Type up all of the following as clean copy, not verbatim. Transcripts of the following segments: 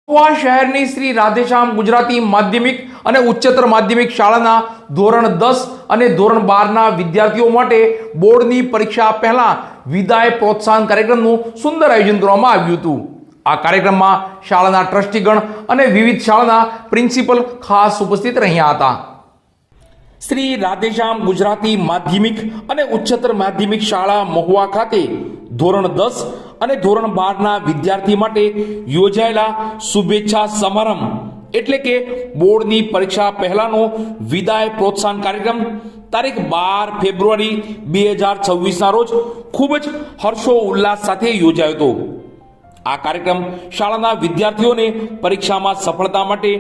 મહુવા શહેરની શ્રી રાધેશ્યામ ગુજરાતી માધ્યમિક અને ઉચ્ચતર માધ્યમિક શાળાના ધોરણ 10 અને ધોરણ 12 ના વિદ્યાર્થીઓ માટે બોર્ડની પરીક્ષા પહેલા વિદાય પ્રોત્સાહન કાર્યક્રમનું સુંદર આયોજન કરવામાં આવ્યું હતું। આ કાર્યક્રમમાં શાળાના ટ્રસ્ટીગણ અને વિવિધ શાળાના પ્રિન્સિપલ ખાસ ઉપસ્થિત રહ્યા હતા। શ્રી રાધેશ્યામ ગુજરાતી માધ્યમિક અને ઉચ્ચતર માધ્યમિક શાળા મહુવા ખાતે ધોરણ 10 અને ધોરણ 12 ના વિદ્યાર્થી માટે યોજાયેલા શુભેચ્છા સમારંભ એટલે કે બોર્ડની પરીક્ષા પહેલાનો વિદાય પ્રોત્સાહન કાર્યક્રમ તારીખ 12 ફેબ્રુઆરી 2026 ના રોજ ખૂબ જ હર્ષો ઉલ્લાસ સાથે યોજાયો હતો। આ કાર્યક્રમ શાળાના વિદ્યાર્થીઓને પરીક્ષામાં સફળતા માટે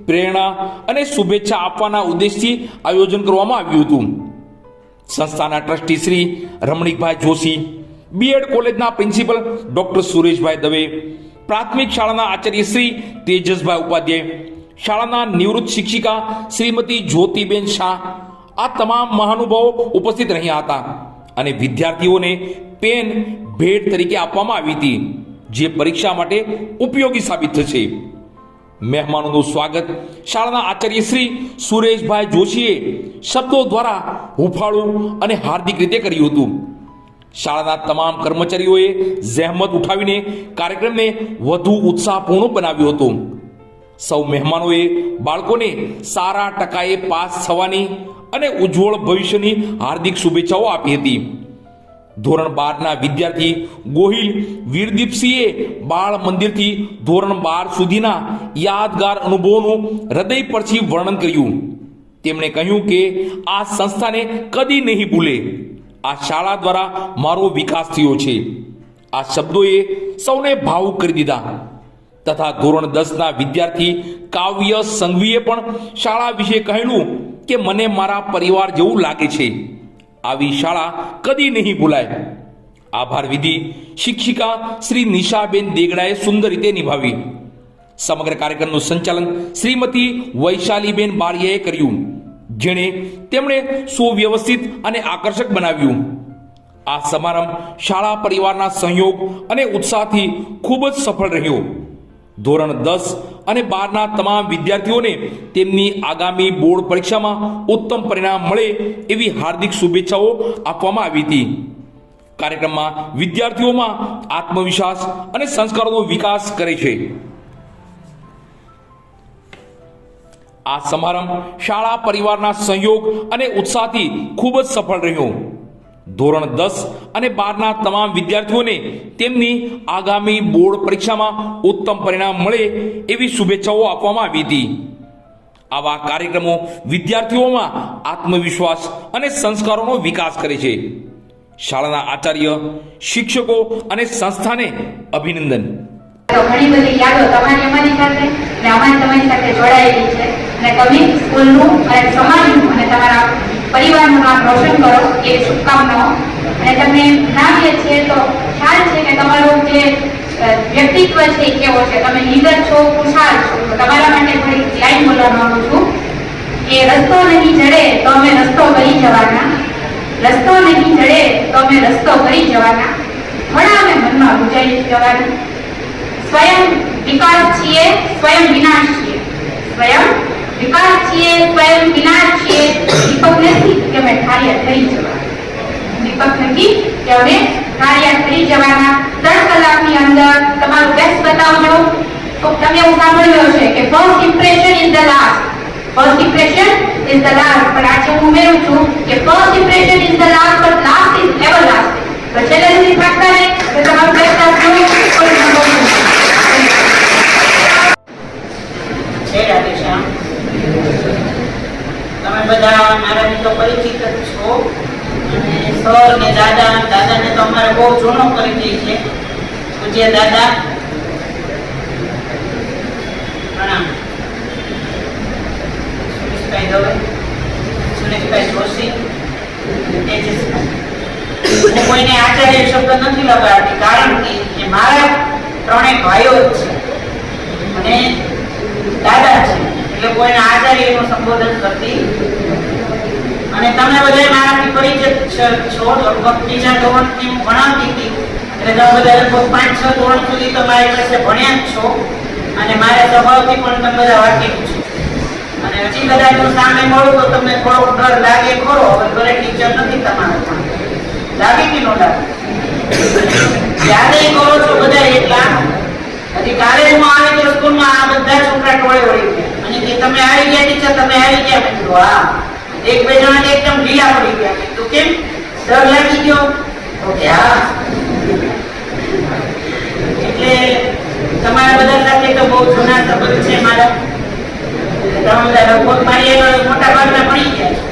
પ્રેરણા અને શુભેચ્છા આપવાના ઉદ્દેશથી આયોજન કરવામાં આવ્યું હતું। સંસ્થાના ટ્રસ્ટી શ્રી રમણીકભાઈ જોશી, બીએડ કોલેજના પ્રિન્સિપલ ડોક્ટર સુરેશભાઈ દવે, પ્રાથમિક શાળાના આચાર્ય શ્રી તેજસભાઈ ઉપાધ્યાય, શાળાના નિવૃત્ત શિક્ષિકા શ્રીમતી જ્યોતિબેન શાહ, આ તમામ મહાનુભાવો ઉપસ્થિત રહ્યા હતા અને વિદ્યાર્થીઓને પેન ભેટ તરીકે આપવામાં આવી હતી, જે પરીક્ષા માટે ઉપયોગી સાબિત થશે। મહેમાનોનું સ્વાગત શાળાના આચાર્ય શ્રી સુરેશભાઈ જોશીએ શબ્દો દ્વારા હુંફાળું અને હાર્દિક રીતે કર્યું હતું। શાળાના તમામ કર્મચારીઓએ જહેમત ઉઠાવીને કાર્યક્રમને વધુ ઉત્સાહપૂર્ણ બનાવ્યો હતો। સૌ મહેમાનોએ બાળકોને સારા ટકાએ પાસ થવાની અને ઉજ્જવળ ભવિષ્યની હાર્દિક શુભેચ્છાઓ આપી હતી। ધોરણ 12 ના વિદ્યાર્થી ગોહિલ વીરદીપસિંહે બાળ મંદિરથી ધોરણ 12 સુધીના યાદગાર અનુભવોનું હૃદય પરથી વર્ણન કર્યું। તેમણે કહ્યું કે આ સંસ્થાને કદી નહીં ભૂલે, આ શાળા દ્વારા મારો વિકાસ થયો છે। આ શબ્દોએ સૌને ભાવુક કરી દીધા તથા ધોરણ 10 ના વિદ્યાર્થી કાવ્ય સંઘવીએ પણ શાળા વિશે કહેલું કે મને મારા પરિવાર જેવું લાગે છે, આવી શાળા કદી નહીં ભૂલાય। આભાર વિધિ શિક્ષિકા શ્રી નિશાબેન દેગડાએ સુંદર રીતે નિભાવી। સમગ્ર કાર્યક્રમનું સંચાલન શ્રીમતી વૈશાલીબેન બારિયાએ કર્યું, જેણે તેમણે સુવ્યવસ્થિત અને આકર્ષક બનાવ્યું। આ સમારંભ શાળા પરિવારના સહયોગ અને ઉત્સાહથી ખૂબ જ સફળ રહ્યો। ધોરણ 10 અને 12 ના તમામ વિદ્યાર્થીઓને તેમની આગામી બોર્ડ પરીક્ષામાં ઉત્તમ પરિણામ મળે એવી હાર્દિક શુભેચ્છાઓ આપવામાં આવી હતી। કાર્યક્રમમાં વિદ્યાર્થીઓમાં આત્મવિશ્વાસ અને સંસ્કારોનો વિકાસ કરે છે। આ સમારંભ શાળા પરિવારના સહયોગ અને ઉત્સાહથી ખૂબ જ સફળ રહ્યો। ધોરણ 10 અને 12 ના તમામ વિદ્યાર્થીઓને તેમની આગામી બોર્ડ પરીક્ષામાં ઉત્તમ પરિણામ મળે એવી શુભેચ્છાઓ આપવામાં આવી હતી। આવા કાર્યક્રમો વિદ્યાર્થીઓમાં આત્મવિશ્વાસ અને સંસ્કારોનો વિકાસ કરે છે। શાળાના આચાર્ય, શિક્ષકો અને સંસ્થાને અભિનંદન। ઘણી બધી યાદો તમારી અમારી સાથે અને અમારી તમારી સાથે જોડાયેલી છે અને તમે સ્કૂલનું અને સમાજનું અને તમારા પરિવારનું નામ રોશન કરો એ શુભકામનાઓ। અને તમને જણાવીએ છીએ તો ખ્યાલ છે કે તમારું જે વ્યક્તિત્વ છે એ કેવો છે, તમે લીડર છો, ખુશાલ છો। તો તમારા માટે થોડી લાઈન બોલવા માંગુ છું કે રસ્તો નહીં જડે તો અમે રસ્તો કરી જવાના, રસ્તો નહીં જડે તો અમે રસ્તો કરી જવાના, થોડા અમે મનમાં ગુજારી જવાના, સ્વયં વિકાસ છીએ સ્વયં વિનાશ છીએ, સ્વયં વિકાસ છીએ સ્વયં વિનાશ છીએ। દીપક નથી કે અમે કાર્ય કરી જવાના, દીપક નથી કે અમે કાર્ય કરી જવાના। 3 કલાકની અંદર તમારું બેસ્ટ બતાવજો। તો તમે એવું સાંભળ્યું છે કે first impression is the last, first impression is the last, પણ આજે હું ઉમેરું છું કે first impression is the last but last is ever last. તો છેલ્લે સુધી પ્રાર્થના છે કે તમારું બેસ્ટ આપજો। જય રાધેશ્યામ। તમે બધા મારા મિત્રો પરિચિત જ છો અને સર ને દાદાને તો અમારે બહુ જૂનો પરિચય છે। પૂજ્ય દાદા પ્રણામ। સુરેશભાઈ દવે, સુરેશભાઈ જોશી, તેજસભાઈ, હું કોઈને આચાર્ય શબ્દ નથી લગાડતી કારણ કે મારા 3 ભાઈઓ જ છે અને દાદા છે, એટલે કોઈને આચાર્યનું સંબોધન કરતી। અને તમે બધા મારાથી પરિચિત છો, લગભગ 3 ધોરણથી હું ભણાવતી હતી એટલે તમે બધા લગભગ 5-6 ધોરણ સુધી તો મારી પાસે ભણ્યા જ છો। અને મારે સ્વભાવથી પણ તમે બધા વાકેફ છો અને હજી કદાચ હું સામે મળું તો તમને થોડોક ડર લાગે ખરો. હવે ભલે ટીચર નથી તમારો પણ લાગે કે નો લાગે? યાદ કરો છો બધા એટલા. હજી કાલે હું આવી તો સ્કૂલમાં આ બધા છોકરા ટોળે વળી ગયા અને કે તમે આવી ગયા ટીચર, તમે આવી ગયા. મેં કીધું હા. એક બે જણા એકદમ ઢીલા પડી ગયા. મેં કીધું કેમ, ડર લાગી ગયો? ઓકે હા. એટલે તમારા બધા સાથે તો બહુ જૂના સંબંધ છે મારા. તમે બધા લગભગ મારી આગળ મોટા ભાગના ભણી ગયા છો.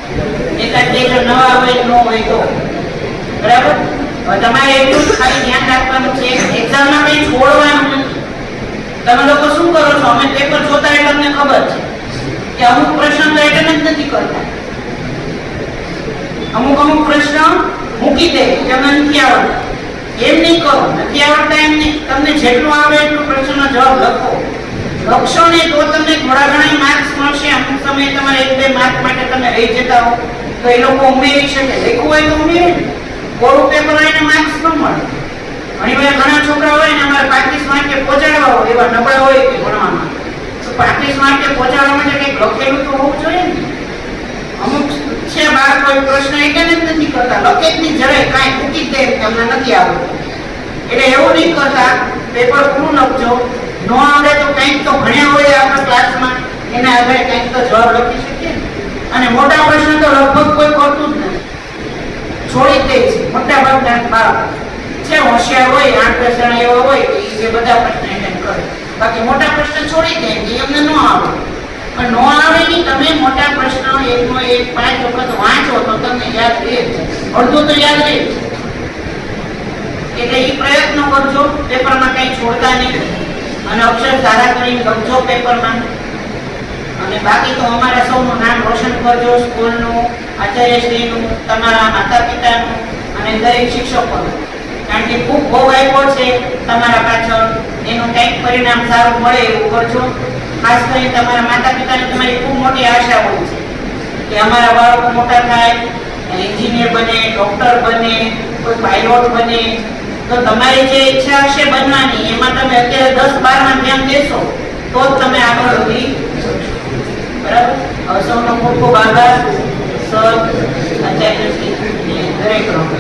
એકાદ બે જણ નવા હોય ન હોય તો બરાબર. હવે તમારે એટલું જ ખાલી ધ્યાન રાખવાનું છે, એક્ઝામમાં કંઈ છોડવાનું નથી. તમે લોકો શું કરો છો, અમે પેપર જોતા એટલે તમને ખબર છે કે અમુક પ્રશ્ન તો એટેન્ડ જ નથી કરતા. અમુક પ્રશ્ન મૂકી દે કે અમને નથી આવડતા. એમ નહીં કરો, નથી આવડતા એમ નહીં. તમને જેટલું આવડે એટલું પ્રશ્નનો જવાબ લખો. લખશો ને તો તમને થોડા ઘણા માર્ક્સ મળશે. અમુક સમયે તમારે 1-2 માર્ક માટે તમે રહી જતા હો તો એ લોકો ઉમેરી શકે. લખવું હોય તો ઉમેરે. કોરું પેપર હોય ને માર્ક્સ ન મળે. ઘણી વાર ઘણા છોકરા હોય ને અમારે 35 માર્કે પહોંચાડવા હોય, એવા નબળા હોય કે ભણવામાં, તો 35 માર્કે પહોંચાડવા માટે કંઈક લખેલું તો હોવું જોઈએ ને. અમુક છે બાર કોઈ પ્રશ્ન એટેન્ડ જ નથી કરતા, લખે જ નહીં, જરાય કાંઈ મૂકી દે કે અમને નથી આવડતું. એટલે એવું નહીં કરતા, પેપર પૂરું લખજો. ન આવડે તો કંઈક તો ભણ્યા હોય આપણા ક્લાસમાં, એના આધારે કંઈક તો જવાબ લખી શકીએ. અને મોટા પ્રશ્ન તો લગભગ કોઈ કરતું જ નથી, છોડી દે છે. મોટા ભાગના બાળકો છે હોશિયાર હોય, 8-10 જણા એવા હોય કે જે બધા પ્રશ્ન એટેન્ડ કરે. બાકી મોટા પ્રશ્ન છોડી દે કે એમને ન આવડે. પણ ન આવડે નહીં, તમે મોટા પ્રશ્ન એકનો એક 5 વખત વાંચો તો તમને યાદ રહે છે. અડધું તો યાદ રહે છે. એટલે એ પ્રયત્નો કરજો, પેપરમાં કંઈ છોડતા નહીં અને અક્ષર સારા કરીને લખજો પેપરમાં. અને બાકી તો અમારા સૌનું નામ રોશન કરજો, સ્કૂલનું, આચાર્યશ્રીનું, તમારા માતા પિતાનું અને દરેક શિક્ષકોનું. કારણ કે ખૂબ બહુ આપ્યો છે તમારા પાછળ, એનું કંઈક પરિણામ સારું મળે એવું કરજો. ખાસ કરીને તમારા માતા પિતાને તમારી ખૂબ મોટી આશા હોય છે કે અમારા બાળકો મોટા થાય, એન્જિનિયર બને, ડોક્ટર બને, કોઈ પાયલોટ બને. તો તમારી જે ઈચ્છા હશે બનવાની, એમાં તમે અત્યારે 10-12માં ધ્યાન દેશો તો જ તમે આગળ વધી શકશો. બરાબર. સૌનો ખૂબ ખૂબ આભાર સર, આચાર્યશ્રી, દરેક લોકો.